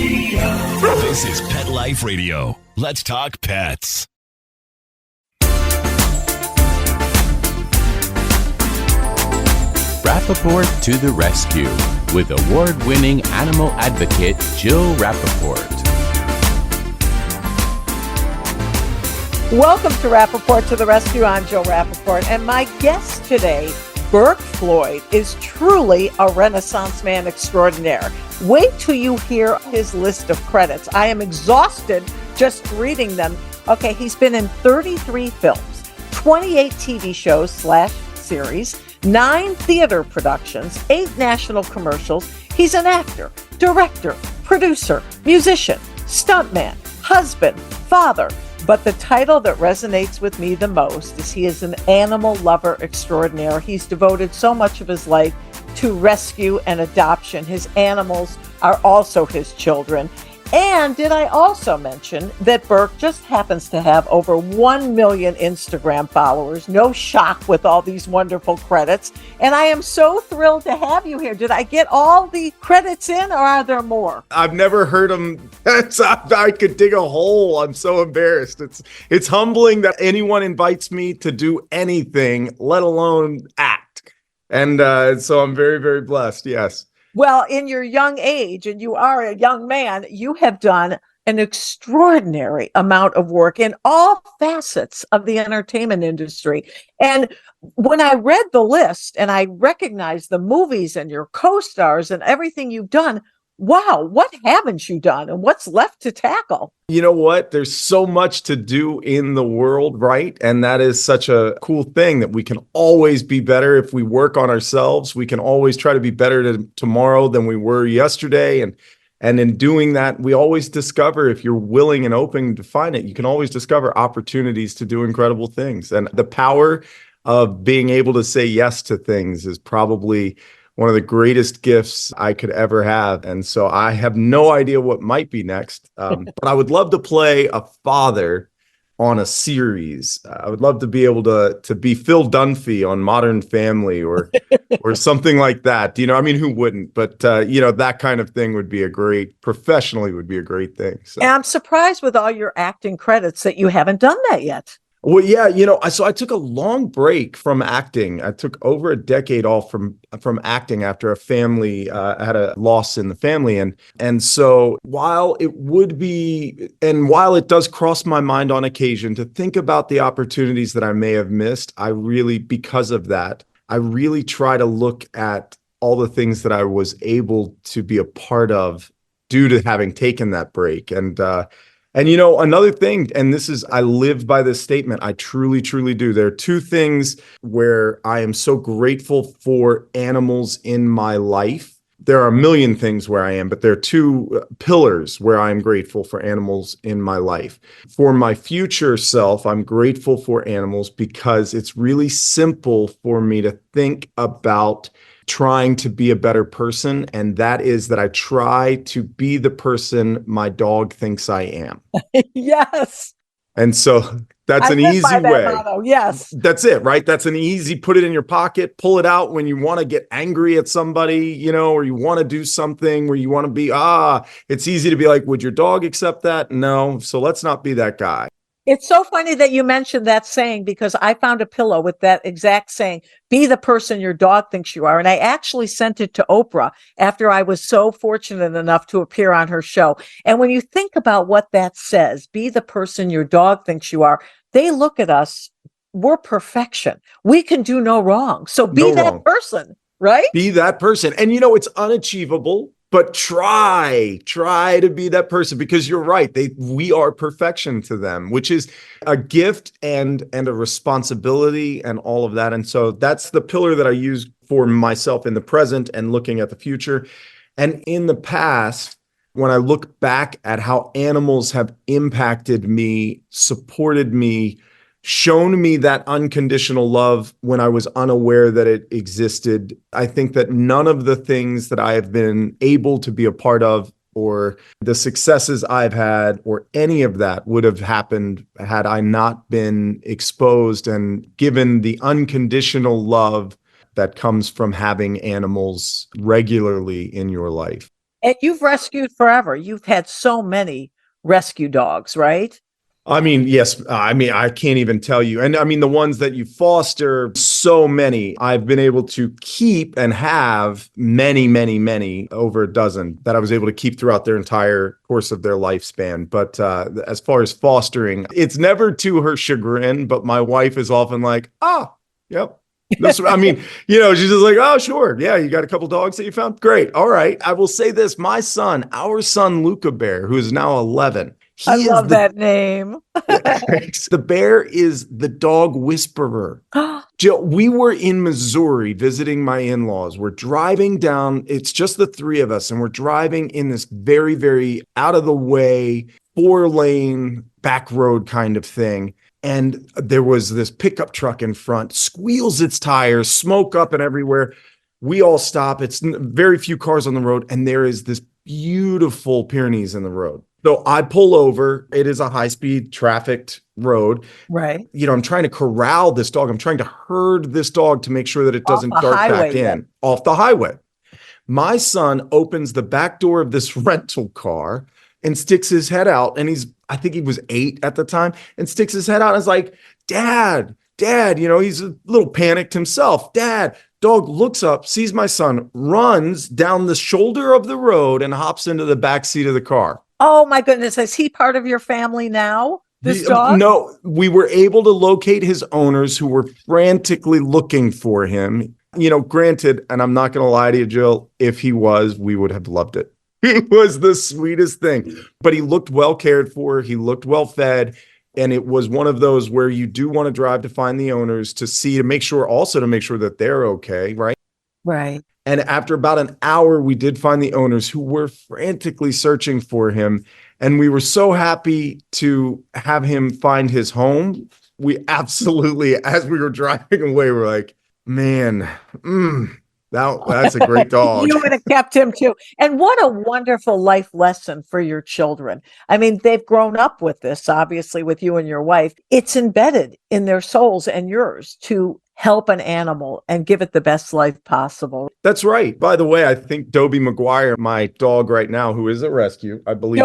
This is Pet Life Radio. Let's talk pets. Rappaport to the rescue with award-winning animal advocate Jill Rappaport. Welcome to Rappaport to the Rescue. I'm Jill Rappaport, and my guest today, Bourke Floyd, is truly a Renaissance man extraordinaire. Wait till you hear his list of credits. I am exhausted just reading them. Okay, he's been in 33 films, 28 TV shows / series, 9 theater productions, 8 national commercials. He's an actor, director, producer, musician, stuntman, husband, father. But the title that resonates with me the most is he is an animal lover extraordinaire. He's devoted so much of his life to rescue and adoption. His animals are also his children. And did I also mention that Bourke just happens to have over 1 million Instagram followers? No shock with all these wonderful credits. And I am so thrilled to have you here. Did I get all the credits in, or are there more? I've never heard them. I could dig a hole. I'm so embarrassed. It's humbling that anyone invites me to do anything, let alone act. And so I'm very, very blessed. Yes. Well, in your young age, and you are a young man, you have done an extraordinary amount of work in all facets of the entertainment industry. And when I read the list and I recognized the movies and your co-stars and everything you've done, wow, what haven't you done and what's left to tackle? You know what? There's so much to do in the world, right? And that is such a cool thing that we can always be better if we work on ourselves. We can always try to be better tomorrow than we were yesterday. And in doing that, we always discover, if you're willing and open to find it, you can always discover opportunities to do incredible things. And the power of being able to say yes to things is probably one of the greatest gifts I could ever have. And so I have no idea what might be next, but I would love to play a father on a series. I would love to be able to be Phil Dunphy on Modern Family or something like that. You know, I mean, who wouldn't? But, that kind of thing would be professionally would be a great thing. So. And I'm surprised with all your acting credits that you haven't done that yet. Well, yeah, so I took a long break from acting. I took over a decade off from acting after a family had a loss in the family. And so while it does cross my mind on occasion to think about the opportunities that I may have missed, because of that, I really try to look at all the things that I was able to be a part of due to having taken that break. And another thing, and I live by this statement, I truly, truly do. There are 2 things where I am so grateful for animals in my life. There are a million things where I am, but there are 2 pillars where I'm grateful for animals in my life. For my future self, I'm grateful for animals because it's really simple for me to think about trying to be a better person, and that is that I try to be the person my dog thinks I am. Yes. And so that's an easy way. Motto. Yes. That's it, right? That's an easy, put it in your pocket, pull it out when you want to get angry at somebody, or you want to do something where you want to be, it's easy to be like, would your dog accept that? No. So let's not be that guy. It's so funny that you mentioned that saying, because I found a pillow with that exact saying, be the person your dog thinks you are. And I actually sent it to Oprah after I was so fortunate enough to appear on her show. And when you think about what that says, be the person your dog thinks you are, they look at us, we're perfection. We can do no wrong. So be that person, right? Be that person. And it's unachievable. But try to be that person, because you're right. We are perfection to them, which is a gift and a responsibility and all of that. And so that's the pillar that I use for myself in the present and looking at the future. And in the past, when I look back at how animals have impacted me, supported me, shown me that unconditional love when I was unaware that it existed, I think that none of the things that I have been able to be a part of, or the successes I've had, or any of that would have happened had I not been exposed and given the unconditional love that comes from having animals regularly in your life. And you've rescued forever. You've had so many rescue dogs, right? I mean, yes. I mean, I can't even tell you. And I mean, the ones that you foster, so many. I've been able to keep and have many, many, many, over a dozen that I was able to keep throughout their entire course of their lifespan. But as far as fostering, it's never to her chagrin, but my wife is often like, oh, yep. I mean, she's just like, oh, sure. Yeah, you got a couple dogs that you found? Great. All right. I will say this. Our son, Luca Bear, who is now 11, I love that name. the bear is the dog whisperer. Jill, we were in Missouri visiting my in-laws. We're driving down, it's just the three of us, and we're driving in this very, very out of the way, 4-lane back road kind of thing. And there was this pickup truck in front, squeals its tires, smoke up and everywhere. We all stop. It's very few cars on the road, and there is this beautiful Pyrenees in the road. So I pull over. It is a high-speed trafficked road. Right. I'm trying to corral this dog. I'm trying to herd this dog to make sure that it doesn't dart back in off the highway. My son opens the back door of this rental car and sticks his head out. And I think he was 8 at the time, and sticks his head out and is like, Dad, he's a little panicked himself. Dad. Dog looks up, sees my son, runs down the shoulder of the road and hops into the back seat of the car. Oh my goodness. Is he part of your family now? This dog? No, we were able to locate his owners, who were frantically looking for him. Granted, and I'm not going to lie to you, Jill, if he was, we would have loved it. He was the sweetest thing, but he looked well cared for. He looked well fed. And it was one of those where you do want to drive to find the owners to make sure that they're okay. Right. Right. And after about an hour, we did find the owners, who were frantically searching for him. And we were so happy to have him find his home. We absolutely, as we were driving away, we're like, man, that's a great dog. You would have kept him too. And what a wonderful life lesson for your children. I mean, they've grown up with this, obviously, with you and your wife. It's embedded in their souls and yours to help an animal and give it the best life possible. That's right. By the way, I think Dobie McGuire, my dog right now, who is a rescue, I believe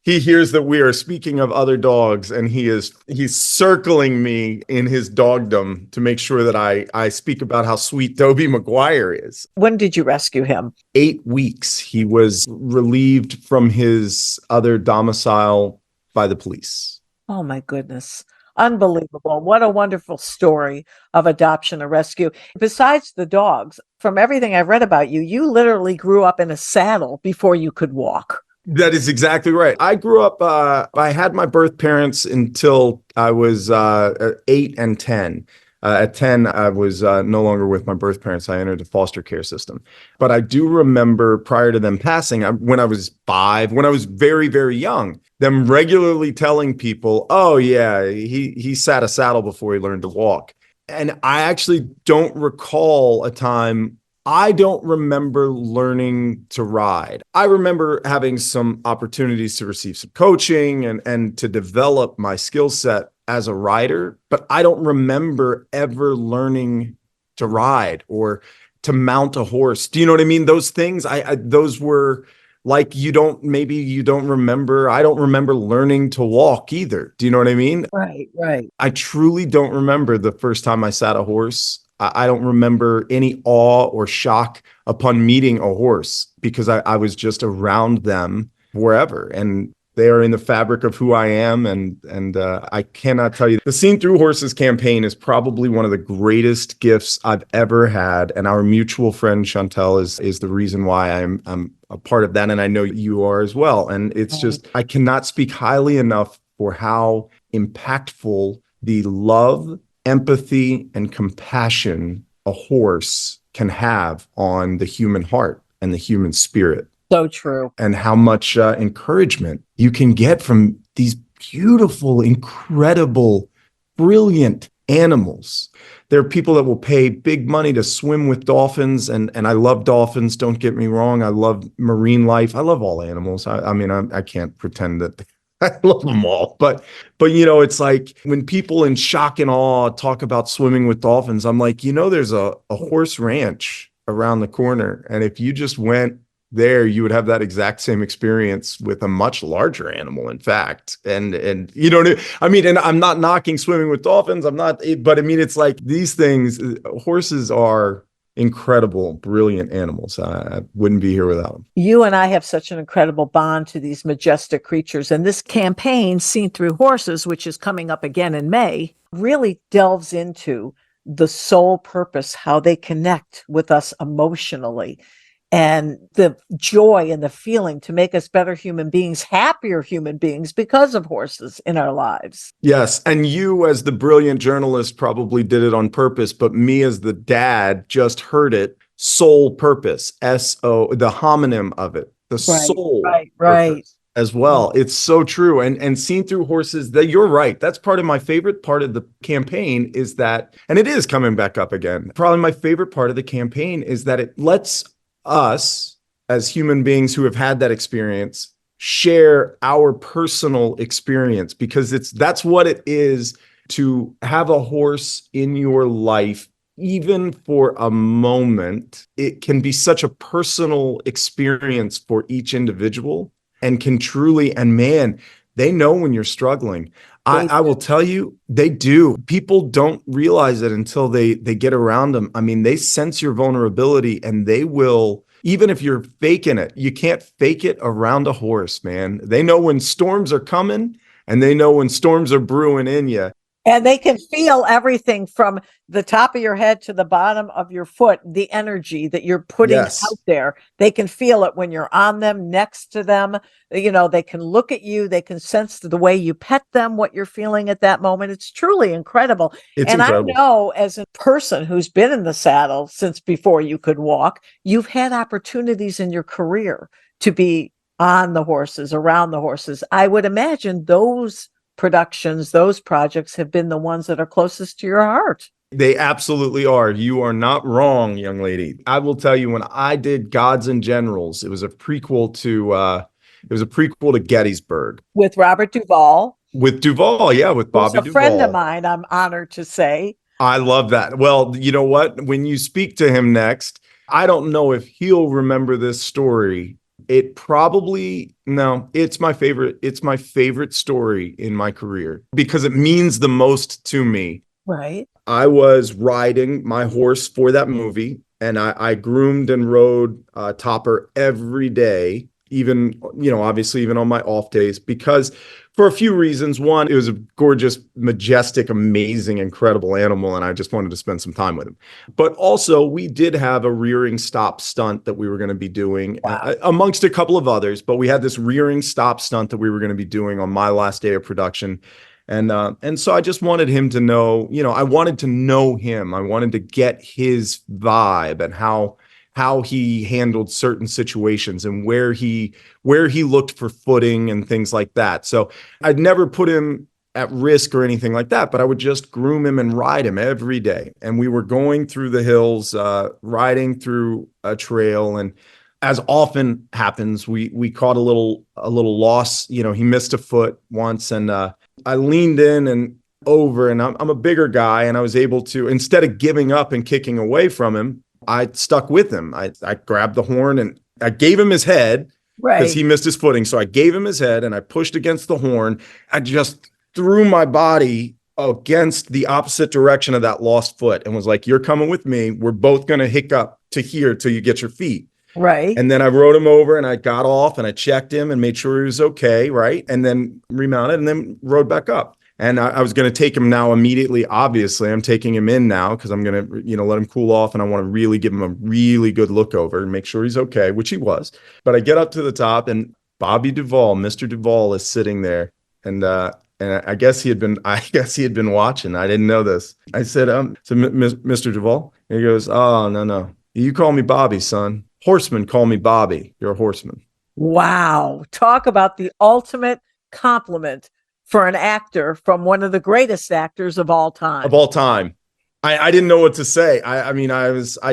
he hears that we are speaking of other dogs, and he's circling me in his dogdom to make sure that I speak about how sweet Dobie McGuire is. When did you rescue him? 8 weeks. He was relieved from his other domicile by the police. Oh my goodness. Unbelievable. What a wonderful story of adoption or rescue. Besides the dogs, from everything I've read about you, you literally grew up in a saddle before you could walk. That is exactly right. I grew up, I had my birth parents until I was 8 and 10. At 10, I was no longer with my birth parents. I entered the foster care system. But I do remember, prior to them passing, when I was 5, when I was very, very young, them regularly telling people, oh, yeah, he sat a saddle before he learned to walk. And I actually don't recall a time. I don't remember learning to ride. I remember having some opportunities to receive some coaching and to develop my skill set as a rider, but I don't remember ever learning to ride or to mount a horse. Do you know what I mean? Those things, those were like, you don't remember. I don't remember learning to walk either. Do you know what I mean? Right, right. I truly don't remember the first time I sat a horse. I don't remember any awe or shock upon meeting a horse, because I was just around them forever. And they are in the fabric of who I am. And I cannot tell you, the Seen Through Horses campaign is probably one of the greatest gifts I've ever had. And our mutual friend Chantel is the reason why I'm a part of that. And I know you are as well. And it's just, I cannot speak highly enough for how impactful the love, empathy, and compassion a horse can have on the human heart and the human spirit. So true. And how much encouragement you can get from these beautiful, incredible, brilliant animals. There are people that will pay big money to swim with dolphins, and I love dolphins, don't get me wrong. I love marine life. I love all animals. I can't pretend that I love them all. But it's like when people in shock and awe talk about swimming with dolphins, I'm like, there's a horse ranch around the corner. And if you just went there, you would have that exact same experience with a much larger animal, in fact. And you know, I mean, and I'm not knocking swimming with dolphins. I'm not, but I mean, it's like these things, horses are incredible, brilliant animals. I wouldn't be here without them. You and I have such an incredible bond to these majestic creatures. And this campaign, Seen Through Horses, which is coming up again in May, really delves into the soul purpose, how they connect with us emotionally, and the joy and the feeling to make us better human beings, happier human beings because of horses in our lives. Yes. And you, as the brilliant journalist, probably did it on purpose, but me, as the dad, just heard it. Soul purpose, S-O, the homonym of it, the soul purpose as well. It's so true. And Seen Through Horses, that you're right. That's part of my favorite part of the campaign, is that, and it is coming back up again. Probably my favorite part of the campaign is that it lets us, as human beings who have had that experience, share our personal experience, because that's what it is to have a horse in your life. Even for a moment, it can be such a personal experience for each individual, and can truly, and man, they know when you're struggling. I will tell you, they do. People don't realize it until they get around them. I mean, they sense your vulnerability, and they will, even if you're faking it, you can't fake it around a horse, man. They know when storms are coming, and they know when storms are brewing in you. And they can feel everything from the top of your head to the bottom of your foot, the energy that you're putting out there. They can feel it when you're on them, next to them. You know, they can look at you. They can sense the way you pet them, what you're feeling at that moment. It's truly incredible. It's incredible. incredible. I know, as a person who's been in the saddle since before you could walk, you've had opportunities in your career to be on the horses, around the horses. I would imagine those productions, those projects have been the ones that are closest to your heart. They absolutely are. You are not wrong, young lady. I will tell you, when I did Gods and Generals, it was a prequel to Gettysburg with Robert Duvall. With Duvall, yeah, with Bobby Duvall. A friend of mine, I'm honored to say. I love that. Well, you know what? When you speak to him next, I don't know if he'll remember this story. It's my favorite story in my career, because it means the most to me. Right. I was riding my horse for that movie, and I groomed and rode Topper every day, even, obviously even on my off days, because for a few reasons. One, it was a gorgeous, majestic, amazing, incredible animal, and I just wanted to spend some time with him. But also, we did have a rearing stop stunt that we were going to be doing, amongst a couple of others, but we had this rearing stop stunt that we were going to be doing on my last day of production. And so I just wanted him to know, I wanted to know him. I wanted to get his vibe and how he handled certain situations, and where he looked for footing and things like that. So I'd never put him at risk or anything like that, but I would just groom him and ride him every day. And we were going through the hills, riding through a trail, and as often happens, we caught a little loss. He missed a foot once, and I leaned in and over, and I'm a bigger guy, and I was able to, instead of giving up and kicking away from him, I stuck with him. I grabbed the horn and I gave him his head, because he missed his footing. So I gave him his head and I pushed against the horn. I just threw my body against the opposite direction of that lost foot and was like, "You're coming with me. We're both going to hiccup to here till you get your feet." Right. And then I rode him over, and I got off, and I checked him and made sure he was okay. Right. And then remounted, and then rode back up. And I was going to take him now immediately. Obviously, I'm taking him in now, because I'm going to, let him cool off. And I want to really give him a really good look over and make sure he's okay, which he was. But I get up to the top, and Bobby Duvall, Mr. Duvall, is sitting there. And I guess he had been watching. I didn't know this. I said, Mr. Duvall. And he goes, "Oh, no. You call me Bobby, son. Horsemen call me Bobby. You're a horseman." Wow. Talk about the ultimate compliment for an actor from one of the greatest actors of all time. Of all time. I didn't know what to say. I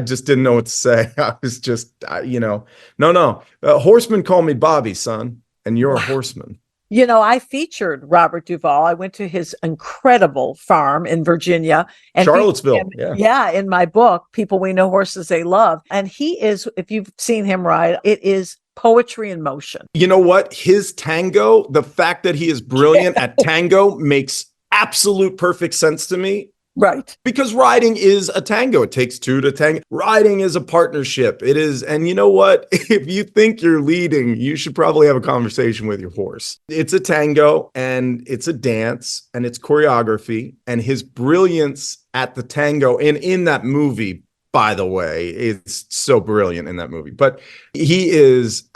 just didn't know what to say. I was just, no. Horsemen call me Bobby, son, and you're a horseman. You know, I featured Robert Duvall. I went to his incredible farm in Virginia and featured him, Charlottesville. Yeah. yeah, in my book, People We Know Horses They Love. And he is, if you've seen him ride, it is poetry in motion. You know what? His tango, the fact that he is brilliant at tango makes absolute perfect sense to me. Right. Because riding is a tango. It takes two to tango. Riding is a partnership. It is. And you know what? If you think you're leading, you should probably have a conversation with your horse. It's a tango and it's a dance and it's choreography, and his brilliance at the tango and in that movie, by the way, it's so brilliant in that movie. But he is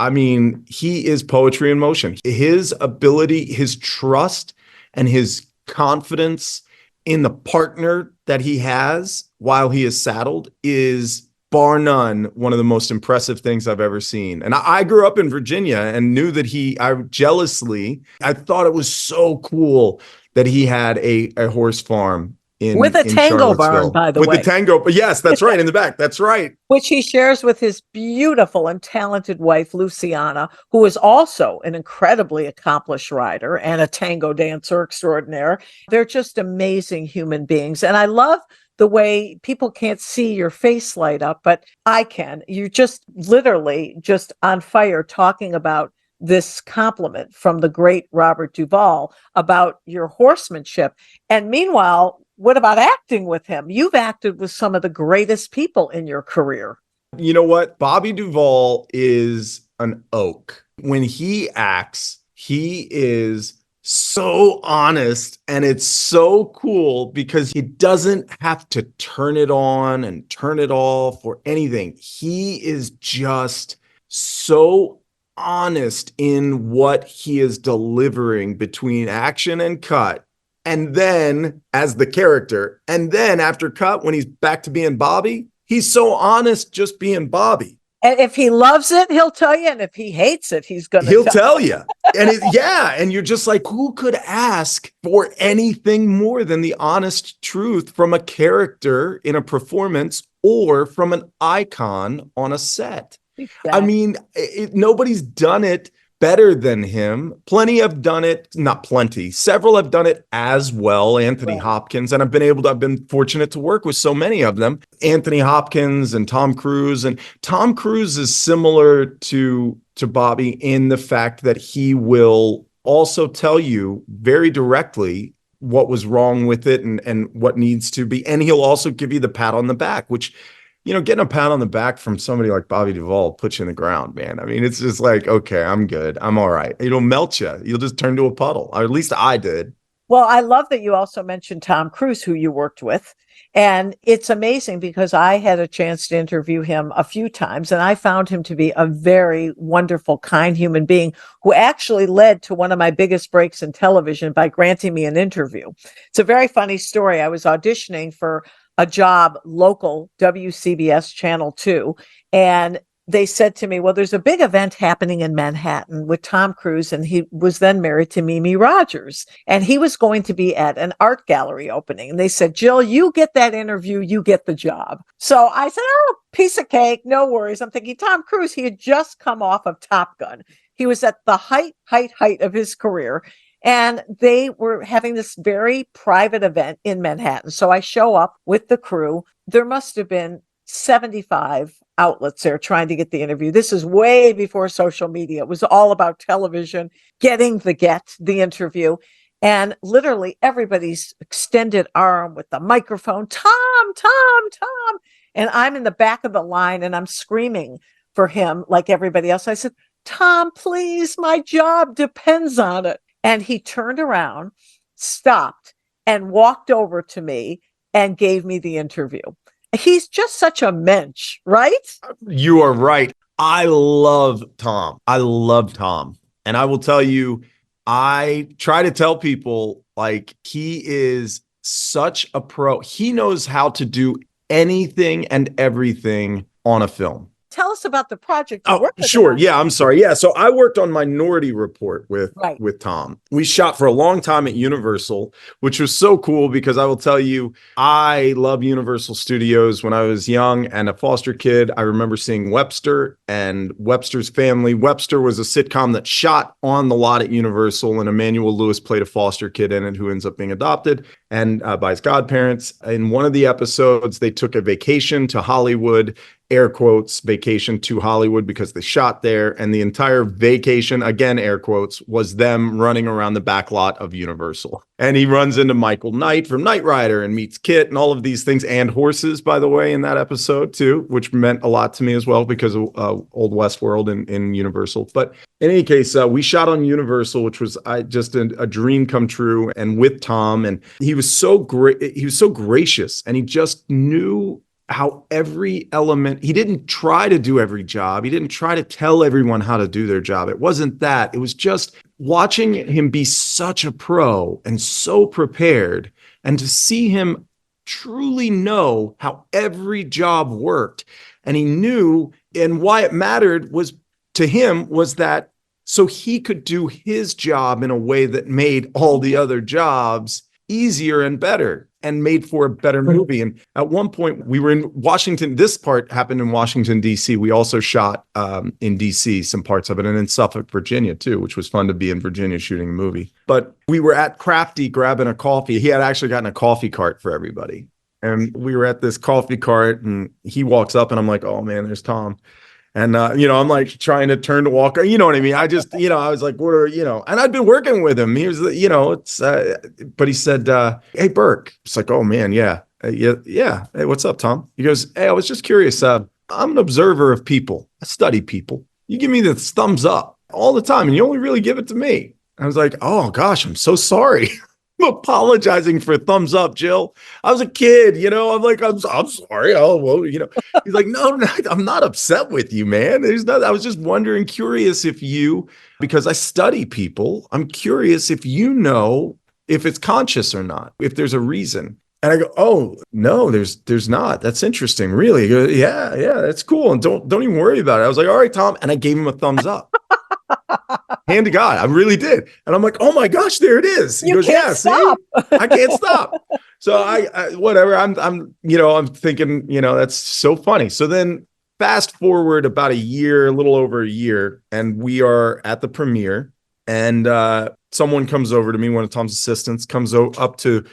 poetry in motion. His ability, his trust, and his confidence in the partner that he has while he is saddled is bar none one of the most impressive things I've ever seen. And I grew up in Virginia and knew that I thought it was so cool that he had a horse farm with a tango barn, by the way. With the tango, but yes, that's right, in the back. That's right. Which he shares with his beautiful and talented wife, Luciana, who is also an incredibly accomplished rider and a tango dancer extraordinaire. They're just amazing human beings. And I love the way people can't see your face light up, but I can. You're just literally just on fire talking about this compliment from the great Robert Duvall about your horsemanship. And meanwhile, what about acting with him? You've acted with some of the greatest people in your career. You know what? Bobby Duvall is an oak. When he acts, he is so honest, and it's so cool because he doesn't have to turn it on and turn it off or anything. He is just so honest in what he is delivering between action and cut. And then as the character, and then after cut, when he's back to being Bobby, he's so honest just being Bobby. And if he loves it, he'll tell you. And if he hates it, he'll tell you. And and you're just like, who could ask for anything more than the honest truth from a character in a performance or from an icon on a set? Exactly. I mean, nobody's done it better than him. Plenty have done it, not plenty. Several have done it as well. Anthony Hopkins, and I've been fortunate to work with so many of them. Anthony Hopkins and Tom Cruise. And Tom Cruise is similar to Bobby in the fact that he will also tell you very directly what was wrong with it and what needs to be. And he'll also give you the pat on the back, which, you know, getting a pat on the back from somebody like Bobby Duvall puts you in the ground, man. I mean, it's just like, okay, I'm good. I'm all right. It'll melt you. You'll just turn to a puddle. Or at least I did. Well, I love that you also mentioned Tom Cruise, who you worked with. And it's amazing because I had a chance to interview him a few times, and I found him to be a very wonderful, kind human being who actually led to one of my biggest breaks in television by granting me an interview. It's a very funny story. I was auditioning for a job, local WCBS Channel 2, and they said to me, well, there's a big event happening in Manhattan with Tom Cruise, and he was then married to Mimi Rogers, and he was going to be at an art gallery opening. And they said, Jill, you get that interview, you get the job. So I said, oh, piece of cake, no worries. I'm thinking Tom Cruise, he had just come off of Top Gun. He was at the height of his career. And they were having this very private event in Manhattan. So I show up with the crew. There must have been 75 outlets there trying to get the interview. This is way before social media. It was all about television, getting the interview. And literally everybody's extended arm with the microphone, Tom, Tom, Tom. And I'm in the back of the line and I'm screaming for him like everybody else. I said, Tom, please, my job depends on it. And he turned around, stopped, and walked over to me and gave me the interview. He's just such a mensch, right? You are right. I love Tom. And I will tell you, I try to tell people, like, he is such a pro. He knows how to do anything and everything on a film. Tell us about the project you Oh, worked with sure. him on. Yeah, I'm sorry. Yeah, so I worked on Minority Report Right. with Tom. We shot for a long time at Universal, which was so cool because I will tell you, I love Universal Studios. When I was young and a foster kid, I remember seeing Webster and Webster's Family. Webster was a sitcom that shot on the lot at Universal, and Emmanuel Lewis played a foster kid in it who ends up being adopted and by his godparents. In one of the episodes, they took a vacation to Hollywood, air quotes, vacation to Hollywood, because they shot there. And the entire vacation, again, air quotes, was them running around the back lot of Universal. And he runs into Michael Knight from Knight Rider and meets Kit and all of these things, and horses, by the way, in that episode too, which meant a lot to me as well because of Old West World in Universal. But in any case, we shot on Universal, which was just a dream come true, and with Tom. And he was so great. He was so gracious, and he just knew how every element, he didn't try to do every job. He didn't try to tell everyone how to do their job. It wasn't that. It was just watching him be such a pro and so prepared, and to see him truly know how every job worked. And he knew, and why it mattered was to him was that so he could do his job in a way that made all the other jobs easier and better, and made for a better movie. And at one point we were in Washington. This part happened in Washington, D.C. We also shot in D.C. some parts of it, and in Suffolk, Virginia too, which was fun to be in Virginia shooting a movie. But we were at Crafty grabbing a coffee. He had actually gotten a coffee cart for everybody. And we were at this coffee cart, and he walks up, and I'm like, oh man, there's Tom. And, I'm like trying to turn to walk, you know what I mean? I just, I was like, what are, and I'd been working with him. He was, but he said, hey, Bourke. It's like, oh man, yeah. Yeah. Hey, what's up, Tom? He goes, hey, I was just curious. I'm an observer of people. I study people. You give me the thumbs up all the time, and you only really give it to me. I was like, oh gosh, I'm so sorry. I'm apologizing for thumbs up, Jill. I was a kid, I'm like, I'm sorry. Oh, well, he's like, no, I'm not upset with you, man. I was just wondering, curious because I study people, I'm curious if if it's conscious or not, if there's a reason. And I go, oh no, there's not. That's interesting. Really? He goes, yeah, that's cool. And don't even worry about it. I was like, all right, Tom. And I gave him a thumbs up. Hand to God, I really did. And I'm like, oh my gosh, there it is. He goes, yeah, stop. See, I can't stop. So I whatever. I'm thinking, that's so funny. So then fast forward about a little over a year, and we are at the premiere, and someone comes over to me, one of Tom's assistants comes up to,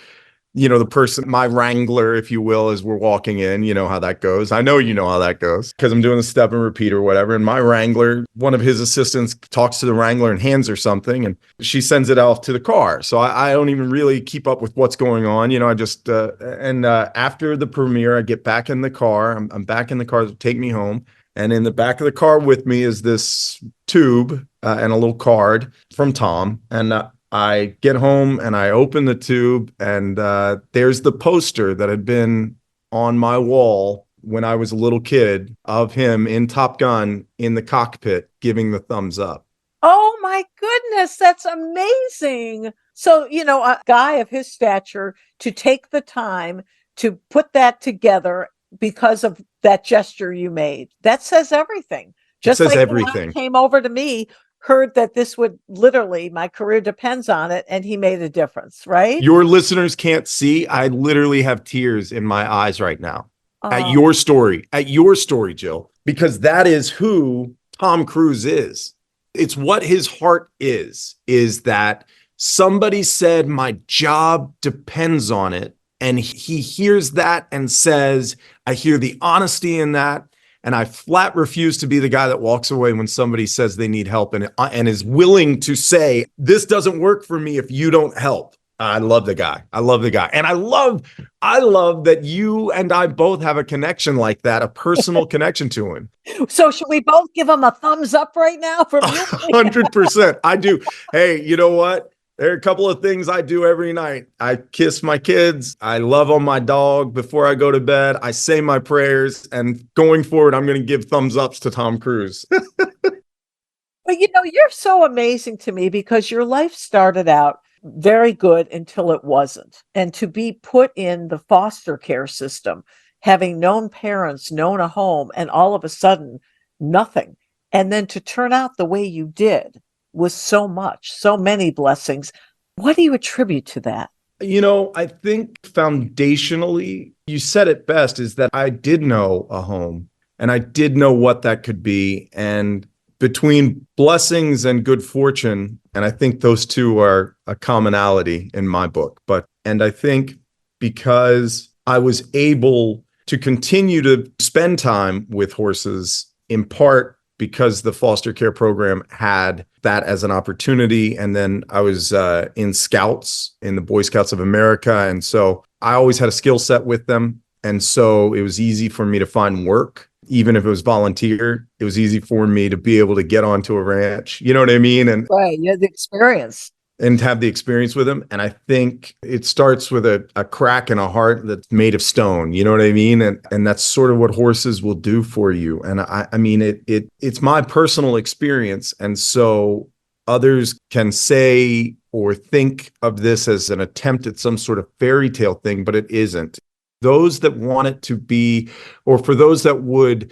the person, my wrangler, if you will, as we're walking in. You know how that goes. I know you know how that goes because I'm doing the step and repeat or whatever. And my wrangler, one of his assistants, talks to the wrangler and hands her something, and she sends it off to the car. So I don't even really keep up with what's going on. I just, after the premiere, I get back in the car. I'm back in the car to take me home. And in the back of the car with me is this tube and a little card from Tom. And I get home and I open the tube, and there's the poster that had been on my wall when I was a little kid of him in Top Gun in the cockpit giving the thumbs up. Oh my goodness, that's amazing. So, a guy of his stature to take the time to put that together because of that gesture you made, that says everything. Just like everything. When he came over to me, heard that this would literally, my career depends on it, and he made a difference, right? Your listeners can't see. I literally have tears in my eyes right now at your story, Jill, because that is who Tom Cruise is. It's what his heart is that somebody said my job depends on it. And he hears that and says, I hear the honesty in that. And I flat refuse to be the guy that walks away when somebody says they need help and is willing to say, this doesn't work for me if you don't help. I love the guy. And I love that you and I both have a connection like that, a personal connection to him. So should we both give him a thumbs up right now from you? 100%. I do. Hey, you know what? There are a couple of things I do every night. I kiss my kids. I love on my dog before I go to bed. I say my prayers. And going forward, I'm going to give thumbs ups to Tom Cruise. But you're so amazing to me because your life started out very good until it wasn't. And to be put in the foster care system, having known parents, known a home, and all of a sudden nothing. And then to turn out the way you did with so much, so many blessings. What do you attribute to that? I think foundationally, you said it best, is that I did know a home and I did know what that could be. And between blessings and good fortune, and I think those two are a commonality in my book, and I think because I was able to continue to spend time with horses, in part because the foster care program had that as an opportunity. And then I was in Scouts, in the Boy Scouts of America. And so I always had a skill set with them. And so it was easy for me to find work. Even if it was volunteer, it was easy for me to be able to get onto a ranch. You know what I mean? And Right. You had the experience. And have the experience with them. And I think it starts with a crack in a heart that's made of stone. You know what I mean? And that's sort of what horses will do for you. And I mean, it's my personal experience. And so others can say or think of this as an attempt at some sort of fairy tale thing, but it isn't. Those that want it to be, or for those that would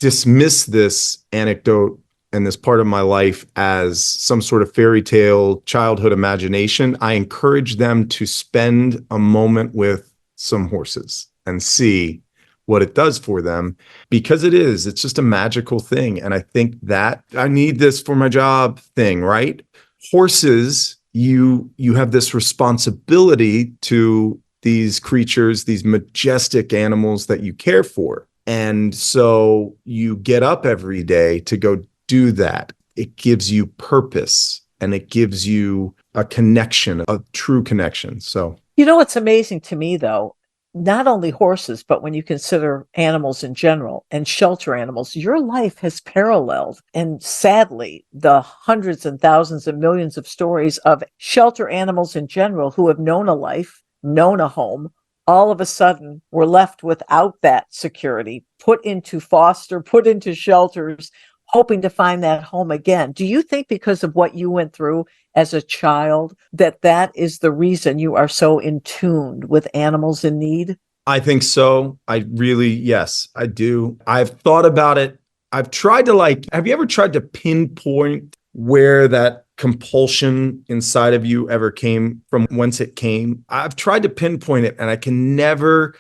dismiss this anecdote and this part of my life as some sort of fairy tale childhood imagination, I encourage them to spend a moment with some horses and see what it does for them, because it's just a magical thing. And I think that I need this for my job thing, right? Horses, you have this responsibility to these creatures, these majestic animals that you care for. And so you get up every day to go do that. It gives you purpose and it gives you a connection, a true connection. So, What's amazing to me, though, not only horses, but when you consider animals in general and shelter animals, your life has paralleled, and sadly, the hundreds and thousands and millions of stories of shelter animals in general who have known a life, known a home, all of a sudden were left without that security, put into foster, put into shelters, hoping to find that home again. Do you think because of what you went through as a child, that is the reason you are so in tune with animals in need? I think so. Yes, I do. I've thought about it. I've tried to have you ever tried to pinpoint where that compulsion inside of you ever came from, whence it came? I've tried to pinpoint it and I can never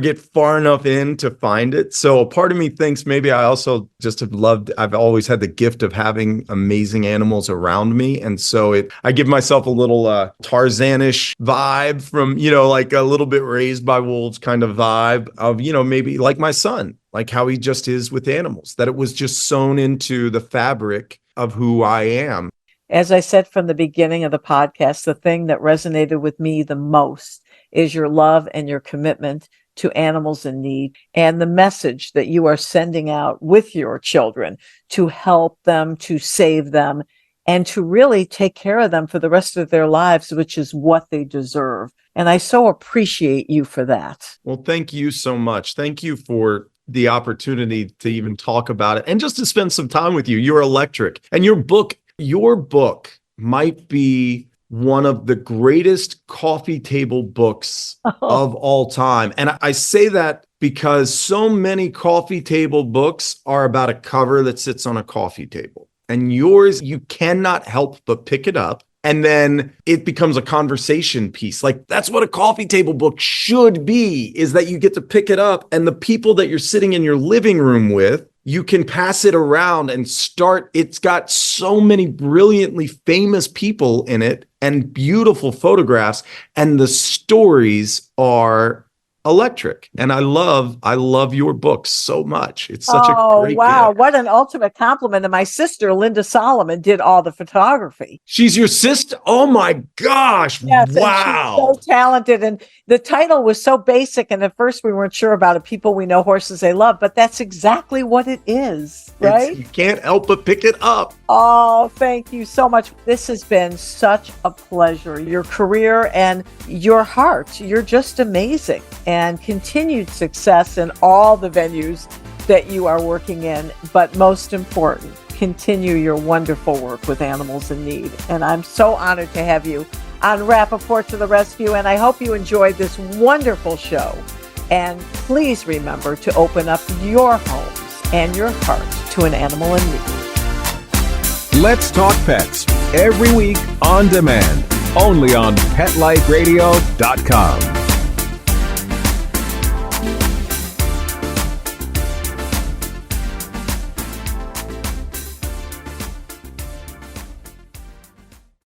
get far enough in to find it. So a part of me thinks maybe I also just I've always had the gift of having amazing animals around me. And so I give myself a little Tarzanish vibe from, like a little bit raised by wolves kind of vibe of, maybe like my son, like how he just is with animals, that it was just sewn into the fabric of who I am. As I said from the beginning of the podcast, the thing that resonated with me the most is your love and your commitment to animals in need, and the message that you are sending out with your children to help them, to save them, and to really take care of them for the rest of their lives, which is what they deserve. And I so appreciate you for that. Well, thank you so much. Thank you for the opportunity to even talk about it and just to spend some time with you. You're electric. And your book might be one of the greatest coffee table books of all time. And I say that because so many coffee table books are about a cover that sits on a coffee table. And yours, you cannot help but pick it up. And then it becomes a conversation piece. Like, that's what a coffee table book should be, is that you get to pick it up and the people that you're sitting in your living room with, you can pass it around and start. It's got so many brilliantly famous people in it and beautiful photographs, and the stories are electric. And I love your book so much. It's such a great gift. What an ultimate compliment. And my sister, Linda Solomon, did all the photography. She's your sister? Oh my gosh. Yes, wow. And she's so talented. And the title was so basic. And at first we weren't sure about it. People we know, horses they love, but that's exactly what it is, right? You can't help but pick it up. Oh, thank you so much. This has been such a pleasure. Your career and your heart, you're just amazing. And continued success in all the venues that you are working in. But most important, continue your wonderful work with animals in need. And I'm so honored to have you on Rappaport to the Rescue. And I hope you enjoyed this wonderful show. And please remember to open up your homes and your hearts to an animal in need. Let's Talk Pets, every week on demand, only on PetLifeRadio.com.